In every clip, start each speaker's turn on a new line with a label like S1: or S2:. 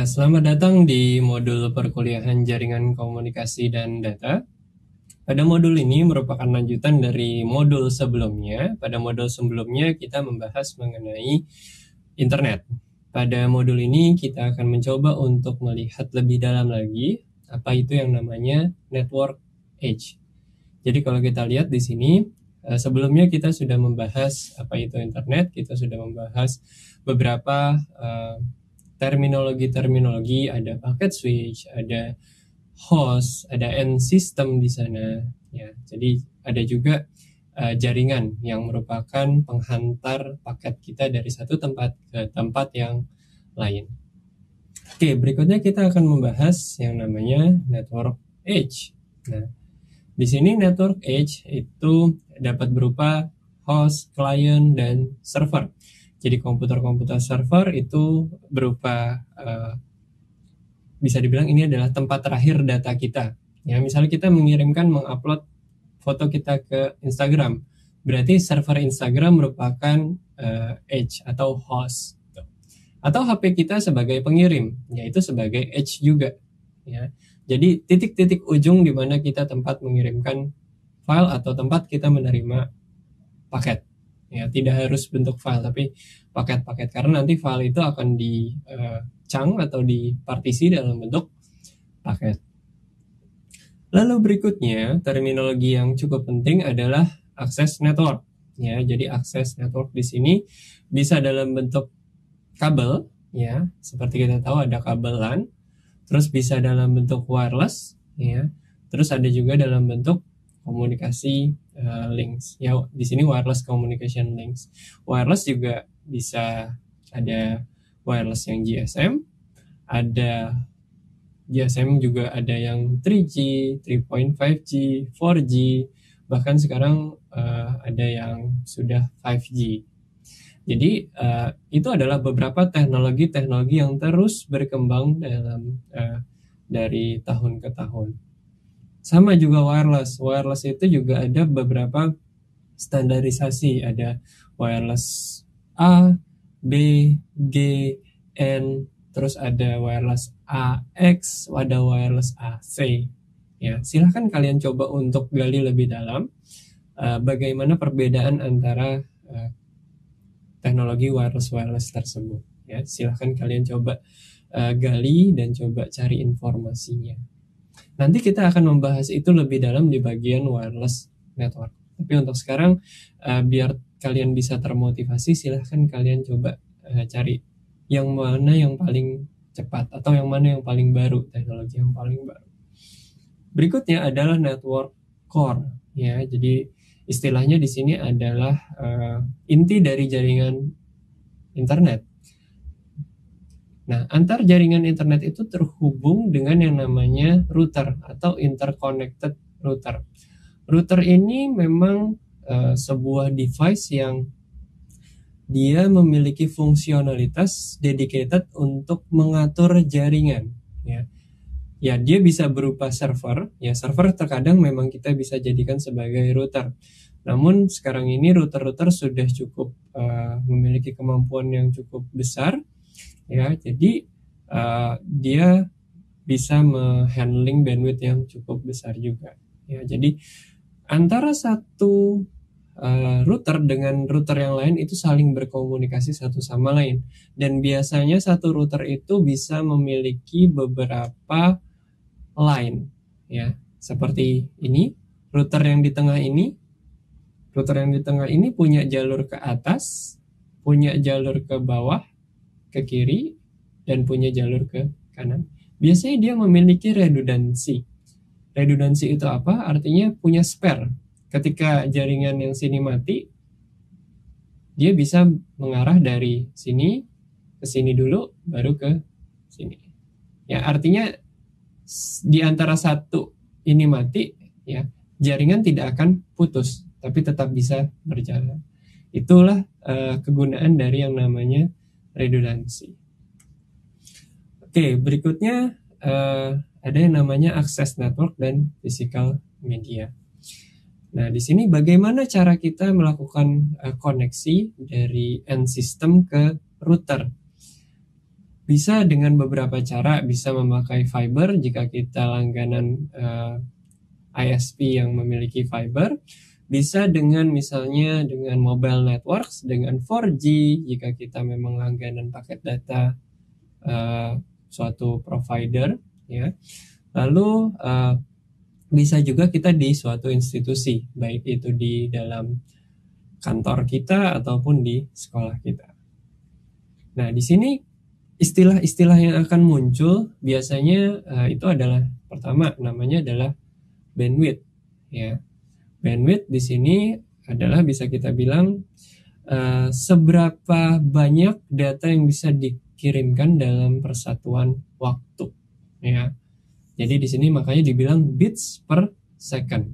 S1: Ya, selamat datang di modul perkuliahan Jaringan Komunikasi dan Data. Pada modul ini merupakan lanjutan dari modul sebelumnya. Pada modul sebelumnya kita membahas mengenai internet. Pada modul ini kita akan mencoba untuk melihat lebih dalam lagi apa itu yang namanya network edge. Jadi kalau kita lihat di sini, sebelumnya kita sudah membahas apa itu internet, kita sudah membahas beberapa terminologi-terminologi, ada packet switch, ada host, ada end system di sana. Ya, jadi ada juga jaringan yang merupakan penghantar paket kita dari satu tempat ke tempat yang lain. Oke, berikutnya kita akan membahas yang namanya network edge. Nah, di sini network edge itu dapat berupa host, client, dan server. Jadi komputer-komputer server itu berupa bisa dibilang ini adalah tempat terakhir data kita. Ya, misalnya kita mengupload foto kita ke Instagram, berarti server Instagram merupakan edge atau host. Atau HP kita sebagai pengirim, yaitu sebagai edge juga. Ya. Jadi titik-titik ujung di mana kita tempat mengirimkan file atau tempat kita menerima paket. Ya, tidak harus bentuk file tapi paket-paket, karena nanti file itu akan di chunk atau dipartisi dalam bentuk paket. Lalu berikutnya terminologi yang cukup penting adalah akses network. Ya, jadi akses network di sini bisa dalam bentuk kabel, ya, seperti kita tahu ada kabel LAN, terus bisa dalam bentuk wireless, ya, terus ada juga dalam bentuk komunikasi links. Ya, di sini wireless communication links. Wireless juga bisa ada wireless yang GSM, ada GSM juga ada yang 3G, 3.5G, 4G, bahkan sekarang ada yang sudah 5G. Jadi itu adalah beberapa teknologi-teknologi yang terus berkembang dalam dari tahun ke tahun. Sama juga wireless. Wireless itu juga ada beberapa standarisasi. Ada wireless A, B, G, N, terus ada wireless AX, ada wireless AC. Ya, silahkan kalian coba untuk gali lebih dalam bagaimana perbedaan antara teknologi wireless tersebut. Ya, silahkan kalian coba gali dan coba cari informasinya. Nanti kita akan membahas itu lebih dalam di bagian wireless network. Tapi untuk sekarang, biar kalian bisa termotivasi, silahkan kalian coba cari yang mana yang paling cepat atau yang mana yang paling baru, teknologi yang paling baru. Berikutnya adalah network core. Ya, jadi istilahnya di sini adalah inti dari jaringan internet. Nah, antar jaringan internet itu terhubung dengan yang namanya router atau interconnected router. Router ini memang sebuah device yang dia memiliki fungsionalitas dedicated untuk mengatur jaringan. Ya, dia bisa berupa server. Ya, server terkadang memang kita bisa jadikan sebagai router. Namun sekarang ini router-router sudah cukup memiliki kemampuan yang cukup besar. Ya, jadi dia bisa menghandling bandwidth yang cukup besar juga. Ya, jadi antara satu router dengan router yang lain itu saling berkomunikasi satu sama lain. Dan biasanya satu router itu bisa memiliki beberapa line. Ya, seperti ini. Router yang di tengah ini punya jalur ke atas, punya jalur ke bawah, ke kiri, dan punya jalur ke kanan. Biasanya dia memiliki redundansi. Redundansi itu apa? Artinya punya spare. Ketika jaringan yang sini mati, dia bisa mengarah dari sini ke sini dulu, baru ke sini. Ya, artinya di antara satu ini mati, ya, jaringan tidak akan putus, tapi tetap bisa berjalan. Itulah kegunaan dari yang namanya redundansi. Oke, berikutnya ada yang namanya akses network dan physical media. Nah, di sini bagaimana cara kita melakukan koneksi dari end system ke router? Bisa dengan beberapa cara, bisa memakai fiber jika kita langganan ISP yang memiliki fiber. Bisa dengan misalnya dengan mobile networks, dengan 4G jika kita memang langganan paket data suatu provider, ya. Lalu bisa juga kita di suatu institusi, baik itu di dalam kantor kita ataupun di sekolah kita. Nah, di sini istilah-istilah yang akan muncul biasanya itu adalah pertama namanya adalah bandwidth, ya. Bandwidth di sini adalah bisa kita bilang seberapa banyak data yang bisa dikirimkan dalam persatuan waktu, ya. Jadi di sini makanya dibilang bits per second.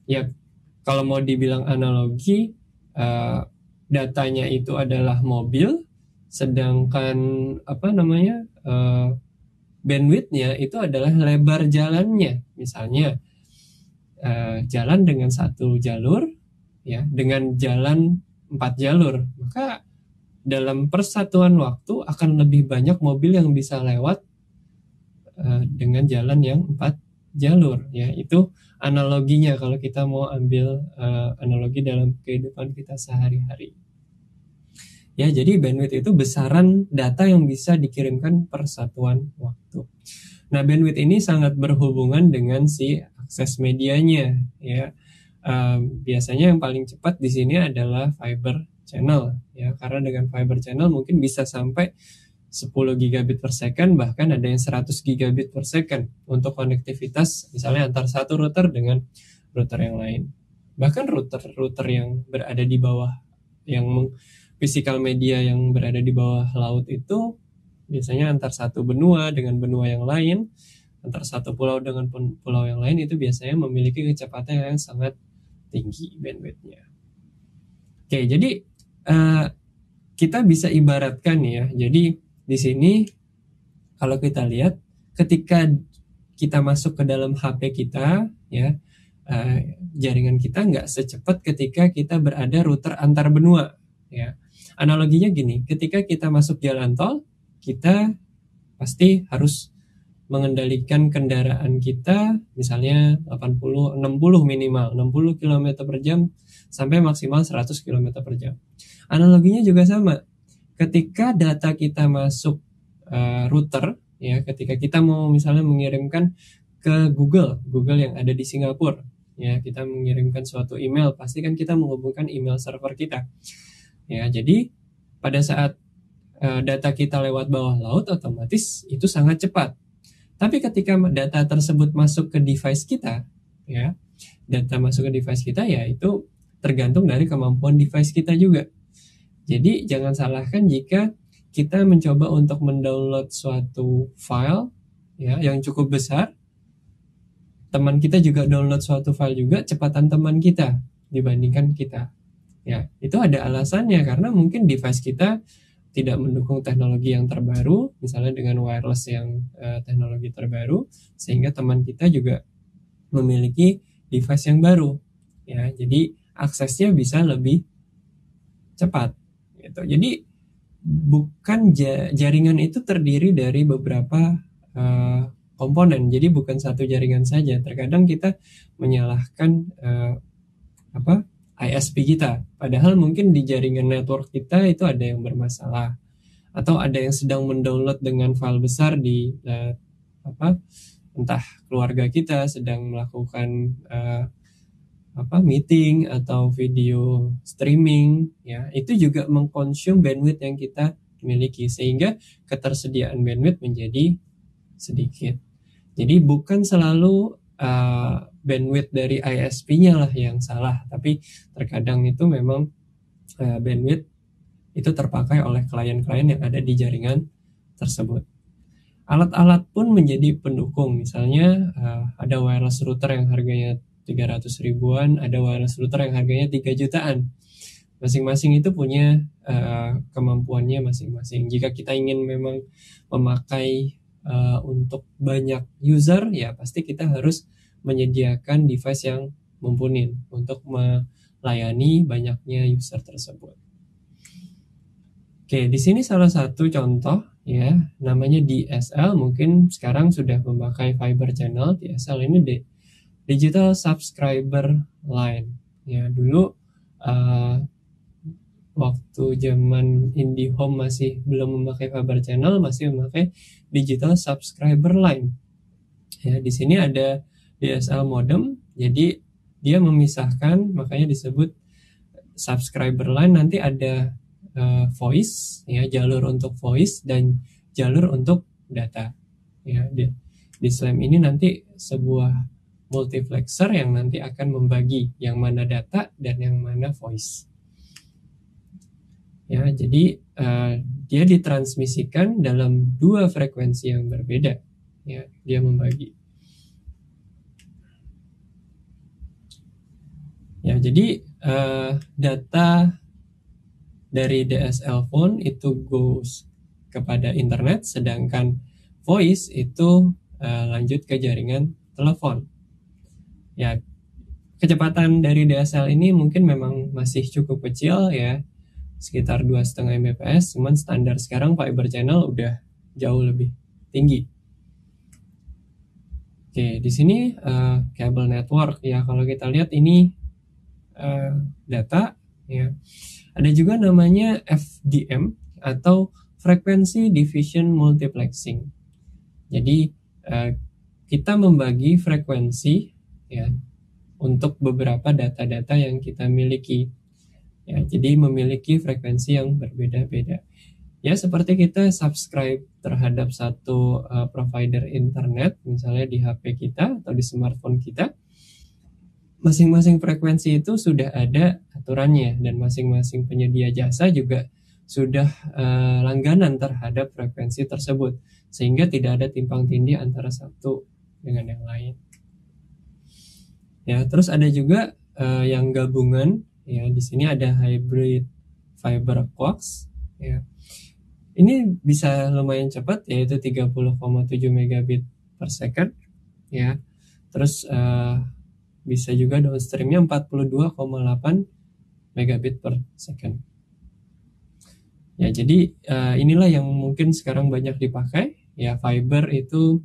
S1: Ya, kalau mau dibilang analogi, datanya itu adalah mobil, sedangkan bandwidthnya itu adalah lebar jalannya. Misalnya jalan dengan satu jalur, ya, dengan jalan 4 jalur, maka dalam persatuan waktu akan lebih banyak mobil yang bisa lewat dengan jalan yang 4 jalur, ya. Itu analoginya kalau kita mau ambil analogi dalam kehidupan kita sehari-hari. Ya, jadi bandwidth itu besaran data yang bisa dikirimkan per satuan waktu. Nah, bandwidth ini sangat berhubungan dengan si akses medianya, ya. Biasanya yang paling cepat di sini adalah fiber channel, ya, karena dengan fiber channel mungkin bisa sampai 10 gigabit per second, bahkan ada yang 100 gigabit per second untuk konektivitas misalnya antar satu router dengan router yang lain. Bahkan router yang berada di bawah, yang physical media yang berada di bawah laut itu biasanya antar satu benua dengan benua yang lain, antar satu pulau dengan pulau yang lain, itu biasanya memiliki kecepatan yang sangat tinggi bandwidthnya. Oke, jadi kita bisa ibaratkan, ya. Jadi di sini kalau kita lihat ketika kita masuk ke dalam HP kita, ya, jaringan kita nggak secepat ketika kita berada router antar benua, ya. Analoginya gini, ketika kita masuk jalan tol, kita pasti harus mengendalikan kendaraan kita misalnya 80, 60 minimal, 60 km per jam sampai maksimal 100 km per jam. Analoginya juga sama. Ketika data kita masuk router, ya, ketika kita mau misalnya mengirimkan ke Google yang ada di Singapura, ya, kita mengirimkan suatu email, pasti kan kita menghubungkan email server kita. Ya, jadi pada saat data kita lewat bawah laut, otomatis itu sangat cepat. Tapi ketika data tersebut masuk ke device kita, ya, data masuk ke device kita, ya, itu tergantung dari kemampuan device kita juga. Jadi jangan salahkan jika kita mencoba untuk mendownload suatu file, ya, yang cukup besar, teman kita juga download suatu file juga, cepatan teman kita dibandingkan kita. Ya, itu ada alasannya karena mungkin device kita tidak mendukung teknologi yang terbaru, misalnya dengan wireless yang teknologi terbaru, sehingga teman kita juga memiliki device yang baru, ya. Jadi aksesnya bisa lebih cepat, gitu. Jadi bukan jaringan itu terdiri dari beberapa komponen, jadi bukan satu jaringan saja. Terkadang kita menyalahkan ISP kita, padahal mungkin di jaringan network kita itu ada yang bermasalah, atau ada yang sedang mendownload dengan file besar di entah keluarga kita sedang melakukan meeting atau video streaming, ya, itu juga mengkonsum bandwidth yang kita miliki, sehingga ketersediaan bandwidth menjadi sedikit. Jadi bukan selalu bandwidth dari ISP-nya lah yang salah, tapi terkadang itu memang bandwidth itu terpakai oleh klien-klien yang ada di jaringan tersebut. Alat-alat pun menjadi pendukung, misalnya ada wireless router yang harganya 300 ribuan, ada wireless router yang harganya 3 jutaan. Masing-masing itu punya kemampuannya masing-masing. Jika kita ingin memang memakai untuk banyak user, ya pasti kita harus menyediakan device yang mumpuni untuk melayani banyaknya user tersebut. Oke, di sini salah satu contoh ya, namanya DSL. Mungkin sekarang sudah memakai fiber channel. DSL ini digital subscriber line. Ya, dulu waktu zaman IndiHome masih belum memakai fiber channel, masih memakai digital subscriber line. Ya, di sini ada DSL modem, jadi dia memisahkan, makanya disebut subscriber line. Nanti ada voice, ya, jalur untuk voice dan jalur untuk data. Ya, di SLAM ini nanti sebuah multiplexer yang nanti akan membagi yang mana data dan yang mana voice. Ya, jadi dia ditransmisikan dalam dua frekuensi yang berbeda. Ya, dia membagi. Ya, jadi data dari DSL phone itu goes kepada internet, sedangkan voice itu lanjut ke jaringan telepon. Ya, kecepatan dari DSL ini mungkin memang masih cukup kecil ya, sekitar 2,5 Mbps, cuman standar sekarang fiber channel udah jauh lebih tinggi. Oke, di sini cable network ya, kalau kita lihat ini data ya. Ada juga namanya FDM atau Frequency Division Multiplexing. Jadi kita membagi frekuensi ya untuk beberapa data-data yang kita miliki. Ya, jadi memiliki frekuensi yang berbeda-beda. Ya, seperti kita subscribe terhadap satu provider internet, misalnya di HP kita atau di smartphone kita. Masing-masing frekuensi itu sudah ada aturannya, dan masing-masing penyedia jasa juga sudah langganan terhadap frekuensi tersebut, sehingga tidak ada timpang tindih antara satu dengan yang lain. Ya, terus ada juga yang gabungan. Ya, di sini ada hybrid fiber coax. Ya, ini bisa lumayan cepat, yaitu 30,7 megabit per second. Ya, terus bisa juga downstreamnya 42,8 megabit per second. Ya, jadi inilah yang mungkin sekarang banyak dipakai. Ya, fiber itu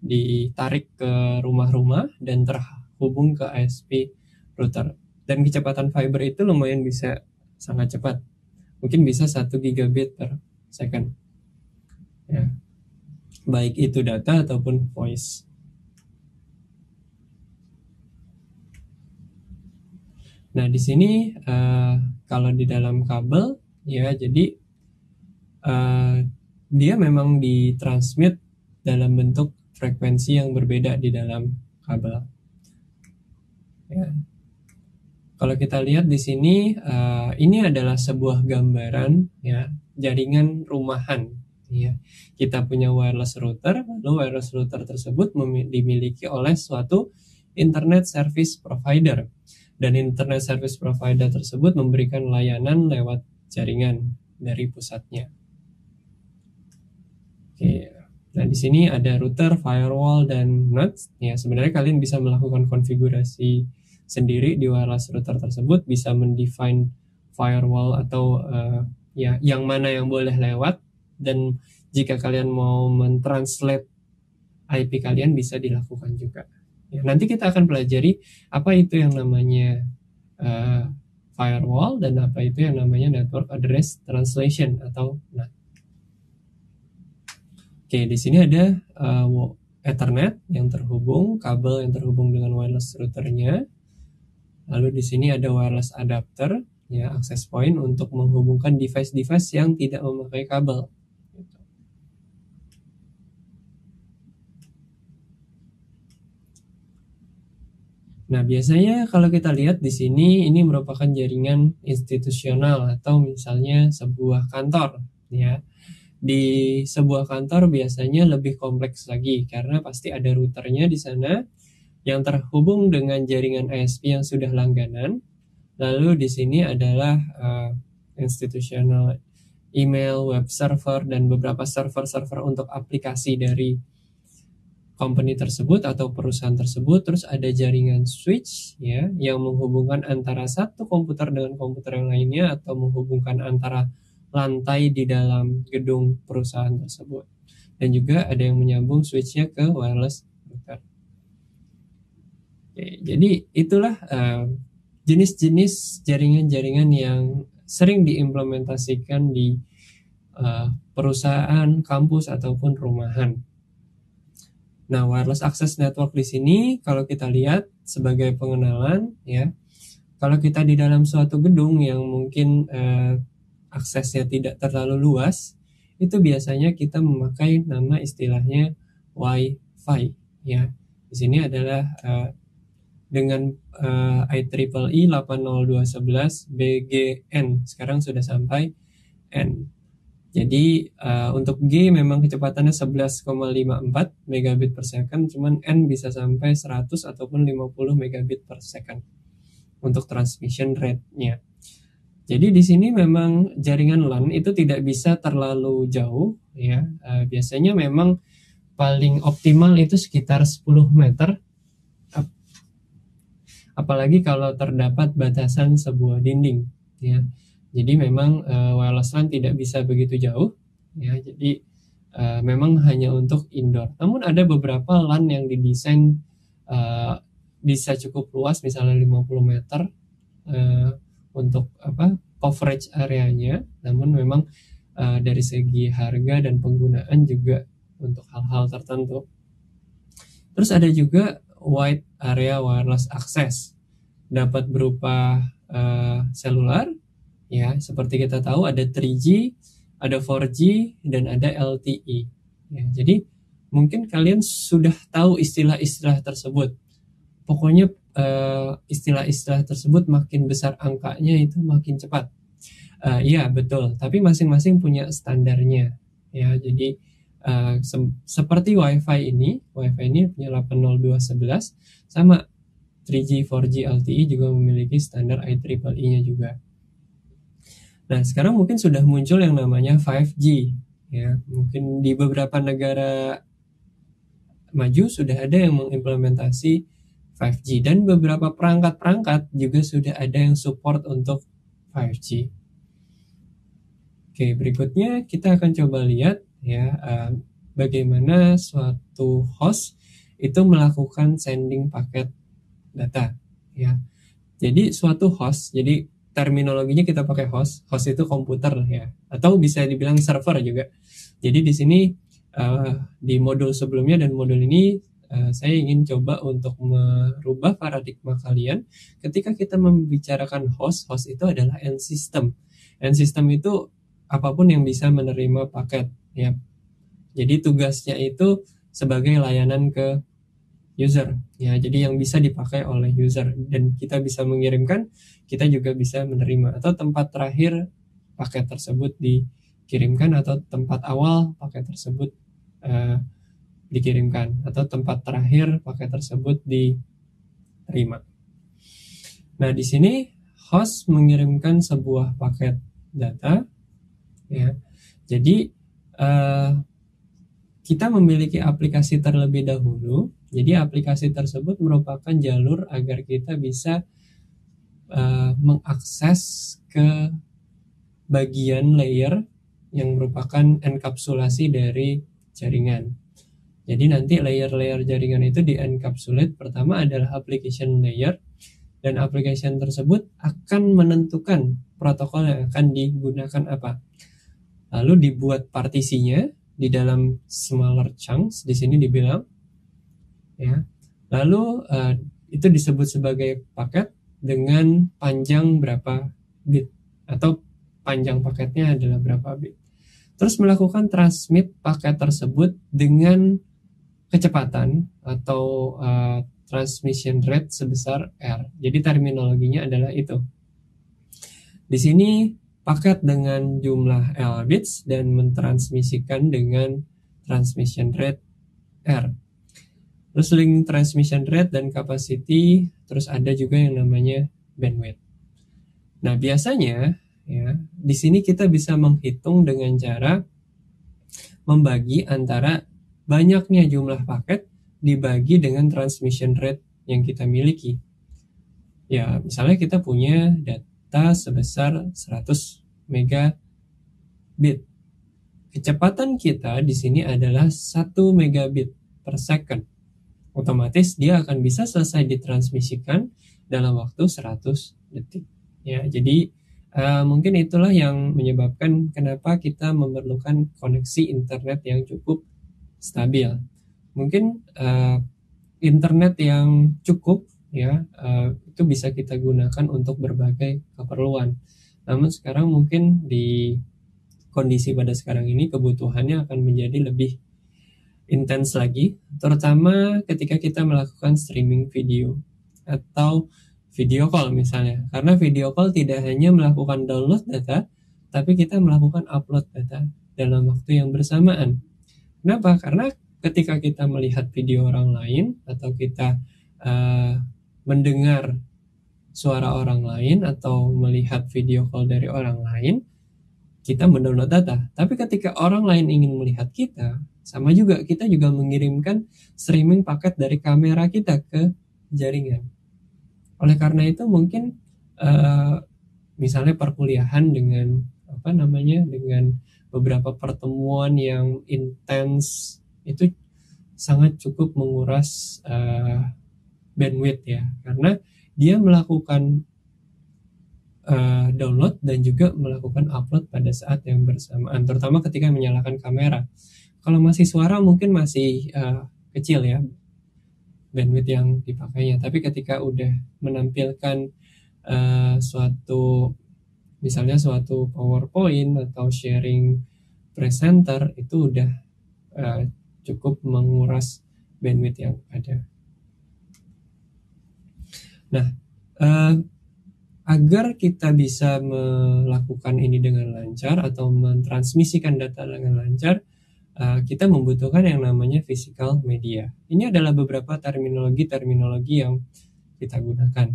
S1: ditarik ke rumah-rumah dan terhubung ke ISP router. Dan kecepatan fiber itu lumayan bisa sangat cepat. Mungkin bisa 1 gigabit per second. Ya. Baik itu data ataupun voice. Nah, di sini kalau di dalam kabel ya, jadi dia memang ditransmit dalam bentuk frekuensi yang berbeda di dalam kabel. Ya. Kalau kita lihat di sini, ini adalah sebuah gambaran ya jaringan rumahan. Ya. Kita punya wireless router, lalu wireless router tersebut dimiliki oleh suatu internet service provider. Dan internet service provider tersebut memberikan layanan lewat jaringan dari pusatnya. Oke. Nah, di sini ada router, firewall, dan NAT. Ya, sebenarnya kalian bisa melakukan konfigurasi sendiri di wireless router tersebut, bisa mendefine firewall atau ya yang mana yang boleh lewat, dan jika kalian mau mentranslate IP kalian bisa dilakukan juga. Ya, nanti kita akan pelajari apa itu yang namanya firewall dan apa itu yang namanya network address translation atau NAT. Oke, di sini ada Ethernet yang terhubung, kabel yang terhubung dengan wireless routernya. Lalu di sini ada wireless adapter, ya, access point untuk menghubungkan device-device yang tidak memakai kabel. Nah, biasanya kalau kita lihat di sini, ini merupakan jaringan institusional atau misalnya sebuah kantor. Ya, di sebuah kantor biasanya lebih kompleks lagi karena pasti ada routernya di sana yang terhubung dengan jaringan ISP yang sudah langganan. Lalu di sini adalah institusional email, web server, dan beberapa server-server untuk aplikasi dari company tersebut atau perusahaan tersebut. Terus ada jaringan switch ya yang menghubungkan antara satu komputer dengan komputer yang lainnya atau menghubungkan antara lantai di dalam gedung perusahaan tersebut. Dan juga ada yang menyambung switchnya ke wireless router. Oke, jadi itulah jenis-jenis jaringan-jaringan yang sering diimplementasikan di perusahaan, kampus, ataupun rumahan. Nah, wireless access network di sini kalau kita lihat sebagai pengenalan ya, kalau kita di dalam suatu gedung yang mungkin aksesnya tidak terlalu luas, itu biasanya kita memakai nama istilahnya Wi-Fi ya. Di sini adalah dengan IEEE 802.11 BGN, sekarang sudah sampai N. Jadi untuk G memang kecepatannya 11,54 megabit per second, cuman N bisa sampai 100 ataupun 50 megabit per second untuk transmission rate-nya. Jadi di sini memang jaringan LAN itu tidak bisa terlalu jauh ya. Biasanya memang paling optimal itu sekitar 10 meter. Apalagi kalau terdapat batasan sebuah dinding ya. Jadi memang wireless LAN tidak bisa begitu jauh ya. Jadi memang hanya untuk indoor. Namun ada beberapa LAN yang didesain bisa cukup luas, misalnya 50 meter untuk coverage areanya. Namun memang dari segi harga dan penggunaan juga untuk hal-hal tertentu. Terus ada juga wide area wireless access, dapat berupa selular. Ya, seperti kita tahu ada 3G, ada 4G, dan ada LTE. Ya, jadi mungkin kalian sudah tahu istilah-istilah tersebut. Pokoknya istilah-istilah tersebut makin besar angkanya itu makin cepat. Iya betul, tapi masing-masing punya standarnya. Ya, jadi seperti Wi-Fi ini punya 802.11, sama 3G, 4G, LTE juga memiliki standar IEEE-nya juga. Nah, sekarang mungkin sudah muncul yang namanya 5G ya. Mungkin di beberapa negara maju sudah ada yang mengimplementasi 5G, dan beberapa perangkat-perangkat juga sudah ada yang support untuk 5G. Oke, berikutnya kita akan coba lihat ya bagaimana suatu host itu melakukan sending paket data ya. Jadi suatu host, jadi terminologinya kita pakai host itu komputer ya, atau bisa dibilang server juga. Jadi di sini di modul sebelumnya dan modul ini saya ingin coba untuk merubah paradigma kalian. Ketika kita membicarakan host itu adalah end system. End system itu apapun yang bisa menerima paket ya. Jadi tugasnya itu sebagai layanan ke user ya, jadi yang bisa dipakai oleh user, dan kita bisa mengirimkan, kita juga bisa menerima, atau tempat terakhir paket tersebut dikirimkan, atau tempat awal paket tersebut dikirimkan, atau tempat terakhir paket tersebut diterima. Nah, di sini host mengirimkan sebuah paket data ya. Jadi kita memiliki aplikasi terlebih dahulu. Jadi aplikasi tersebut merupakan jalur agar kita bisa mengakses ke bagian layer yang merupakan enkapsulasi dari jaringan. Jadi nanti layer-layer jaringan itu di-encapsulate. Pertama adalah application layer, dan application tersebut akan menentukan protokol yang akan digunakan apa. Lalu dibuat partisinya di dalam smaller chunks, di sini dibilang ya. Lalu itu disebut sebagai paket dengan panjang berapa bit, atau panjang paketnya adalah berapa bit. Terus melakukan transmit paket tersebut dengan kecepatan atau transmission rate sebesar R. Jadi terminologinya adalah itu. Di sini paket dengan jumlah L bits dan mentransmisikan dengan transmission rate R. Terus link transmission rate dan capacity, terus ada juga yang namanya bandwidth. Nah, biasanya ya, di sini kita bisa menghitung dengan cara membagi antara banyaknya jumlah paket dibagi dengan transmission rate yang kita miliki. Ya, misalnya kita punya data sebesar 100 megabit bit. Kecepatan kita di sini adalah 1 megabit per second. Otomatis dia akan bisa selesai ditransmisikan dalam waktu 100 detik. Ya, jadi mungkin itulah yang menyebabkan kenapa kita memerlukan koneksi internet yang cukup stabil. Mungkin internet yang cukup ya itu bisa kita gunakan untuk berbagai keperluan. Namun sekarang mungkin di kondisi pada sekarang ini kebutuhannya akan menjadi lebih intens lagi, terutama ketika kita melakukan streaming video atau video call misalnya. Karena video call tidak hanya melakukan download data, tapi kita melakukan upload data dalam waktu yang bersamaan. Kenapa? Karena ketika kita melihat video orang lain atau kita mendengar suara orang lain atau melihat video call dari orang lain, kita mendownload data. Tapi ketika orang lain ingin melihat kita, sama juga kita juga mengirimkan streaming paket dari kamera kita ke jaringan. Oleh karena itu mungkin misalnya perkuliahan dengan dengan beberapa pertemuan yang intens itu sangat cukup menguras bandwidth ya, karena dia melakukan download dan juga melakukan upload pada saat yang bersamaan, terutama ketika menyalakan kamera. Kalau masih suara mungkin masih kecil ya bandwidth yang dipakainya, tapi ketika udah menampilkan misalnya suatu PowerPoint atau sharing presenter, itu udah cukup menguras bandwidth yang ada. Nah, agar kita bisa melakukan ini dengan lancar atau mentransmisikan data dengan lancar, kita membutuhkan yang namanya physical media. Ini adalah beberapa terminologi yang kita gunakan.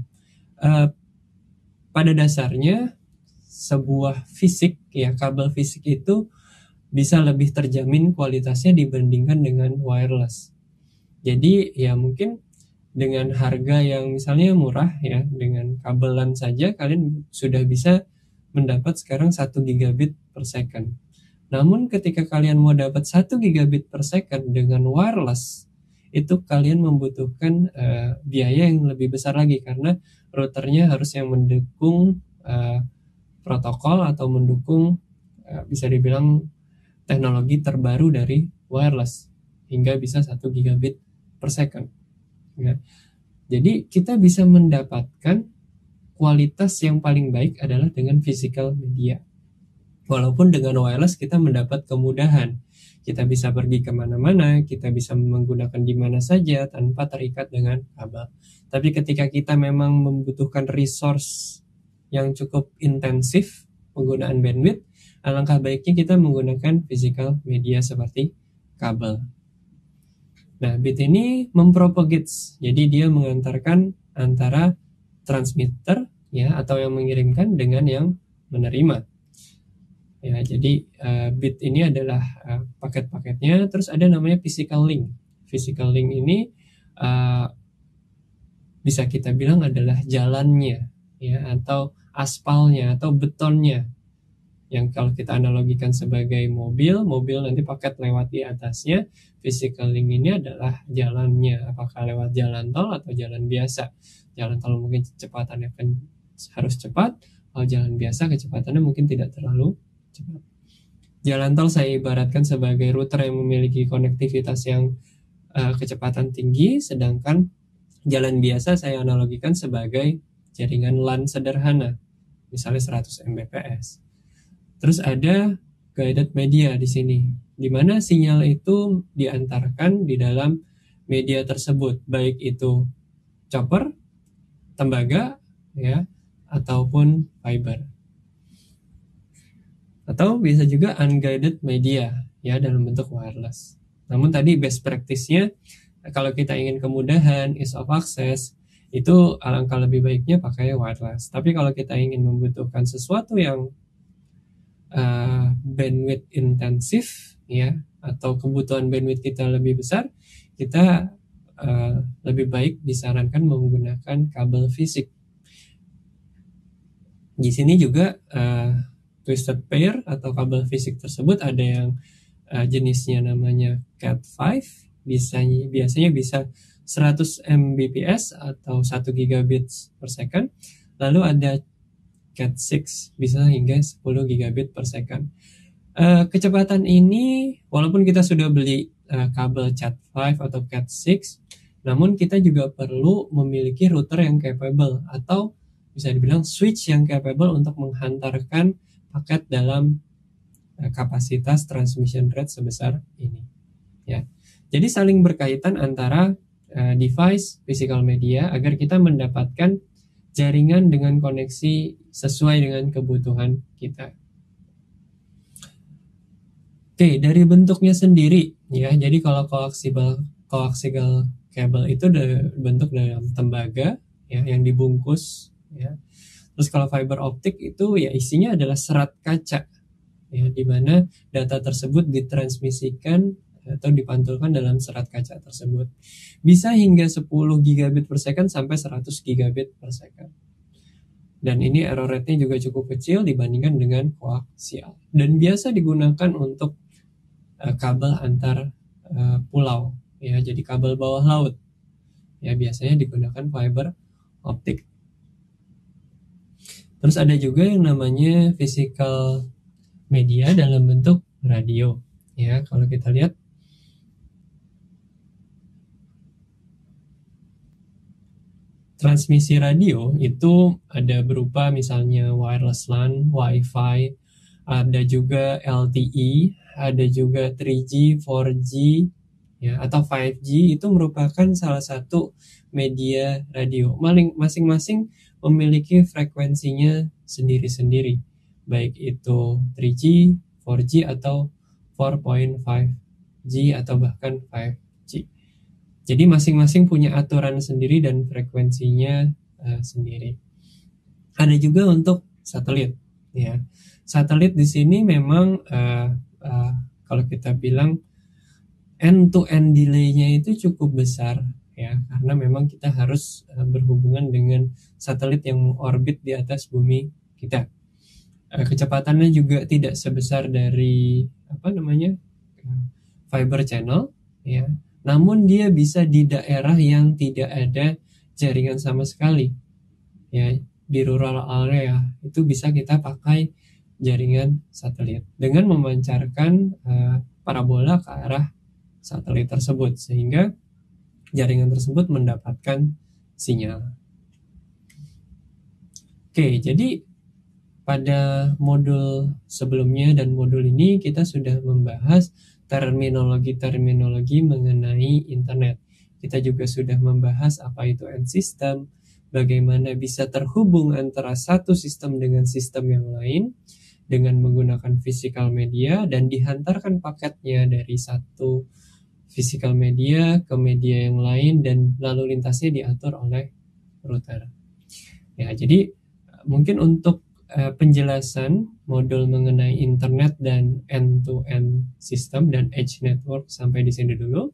S1: Pada dasarnya, sebuah fisik, ya kabel fisik itu bisa lebih terjamin kualitasnya dibandingkan dengan wireless. Jadi ya mungkin dengan harga yang misalnya murah ya, dengan kabelan saja kalian sudah bisa mendapat sekarang 1 gigabit per second. Namun ketika kalian mau dapat 1 gigabit per second dengan wireless, itu kalian membutuhkan biaya yang lebih besar lagi, karena routernya harus yang mendukung protokol atau mendukung bisa dibilang teknologi terbaru dari wireless hingga bisa 1 gigabit per second. Ya. Jadi kita bisa mendapatkan kualitas yang paling baik adalah dengan physical media. Walaupun dengan wireless kita mendapat kemudahan. Kita bisa pergi kemana-mana, kita bisa menggunakan di mana saja tanpa terikat dengan kabel. Tapi ketika kita memang membutuhkan resource yang cukup intensif penggunaan bandwidth, alangkah baiknya kita menggunakan physical media seperti kabel. Nah, bit ini mempropagate, jadi dia mengantarkan antara transmitter ya atau yang mengirimkan dengan yang menerima. Ya, jadi bit ini adalah paket-paketnya. Terus ada namanya physical link. Physical link ini bisa kita bilang adalah jalannya ya, atau aspalnya atau betonnya. Yang kalau kita analogikan sebagai mobil nanti paket lewat di atasnya. Physical link ini adalah jalannya, apakah lewat jalan tol atau jalan biasa. Jalan tol mungkin kecepatannya harus cepat, kalau jalan biasa kecepatannya mungkin tidak terlalu cepat. Jalan tol saya ibaratkan sebagai router yang memiliki konektivitas yang kecepatan tinggi, sedangkan jalan biasa saya analogikan sebagai jaringan LAN sederhana, misalnya 100 Mbps. Terus ada guided media di sini, di mana sinyal itu diantarkan di dalam media tersebut, baik itu copper, tembaga, ya, ataupun fiber. Atau bisa juga unguided media, ya, dalam bentuk wireless. Namun tadi best practice-nya, kalau kita ingin kemudahan, ease of access, itu alangkah lebih baiknya pakai wireless. Tapi kalau kita ingin membutuhkan sesuatu yang bandwidth intensif ya, atau kebutuhan bandwidth kita lebih besar, kita lebih baik disarankan menggunakan kabel fisik. Di sini juga twisted pair atau kabel fisik tersebut ada yang jenisnya namanya Cat5, biasanya bisa 100 Mbps atau 1 gigabit per second. Lalu ada Cat6 bisa hingga 10 gigabit per second. Kecepatan ini walaupun kita sudah beli kabel Cat5 atau Cat6, namun kita juga perlu memiliki router yang capable atau bisa dibilang switch yang capable untuk menghantarkan paket dalam kapasitas transmission rate sebesar ini. Ya, jadi saling berkaitan antara device physical media agar kita mendapatkan jaringan dengan koneksi sesuai dengan kebutuhan kita. Oke, dari bentuknya sendiri ya. Jadi kalau coaxial cable itu bentuk dalam tembaga ya yang dibungkus ya. Terus kalau fiber optik itu ya isinya adalah serat kaca ya, di mana data tersebut ditransmisikan atau dipantulkan dalam serat kaca tersebut. Bisa hingga 10 gigabit per second sampai 100 gigabit per second. Dan ini error rate-nya juga cukup kecil dibandingkan dengan koaksial. Dan biasa digunakan untuk kabel antar pulau ya, jadi kabel bawah laut. Ya, biasanya digunakan fiber optik. Terus ada juga yang namanya physical media dalam bentuk radio. Ya, kalau kita lihat transmisi radio itu ada berupa misalnya wireless LAN, Wi-Fi, ada juga LTE, ada juga 3G, 4G, ya, atau 5G. Itu merupakan salah satu media radio. Masing-masing memiliki frekuensinya sendiri-sendiri, baik itu 3G, 4G, atau 4.5G, atau bahkan 5G. Jadi masing-masing punya aturan sendiri dan frekuensinya sendiri. Ada juga untuk satelit, ya. Satelit di sini memang kalau kita bilang end-to-end delay-nya itu cukup besar, ya, karena memang kita harus berhubungan dengan satelit yang mengorbit di atas bumi kita. Kecepatannya juga tidak sebesar dari fiber channel, ya. Namun dia bisa di daerah yang tidak ada jaringan sama sekali, ya, di rural area itu bisa kita pakai jaringan satelit dengan memancarkan parabola ke arah satelit tersebut sehingga jaringan tersebut mendapatkan sinyal. Oke, jadi pada modul sebelumnya dan modul ini kita sudah membahas terminologi mengenai internet. Kita juga sudah membahas apa itu end system, bagaimana bisa terhubung antara satu sistem dengan sistem yang lain dengan menggunakan physical media dan dihantarkan paketnya dari satu physical media ke media yang lain dan lalu lintasnya diatur oleh router. Ya, jadi mungkin untuk penjelasan modul mengenai internet dan end-to-end system dan edge network sampai di sini dulu.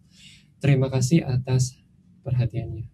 S1: Terima kasih atas perhatiannya.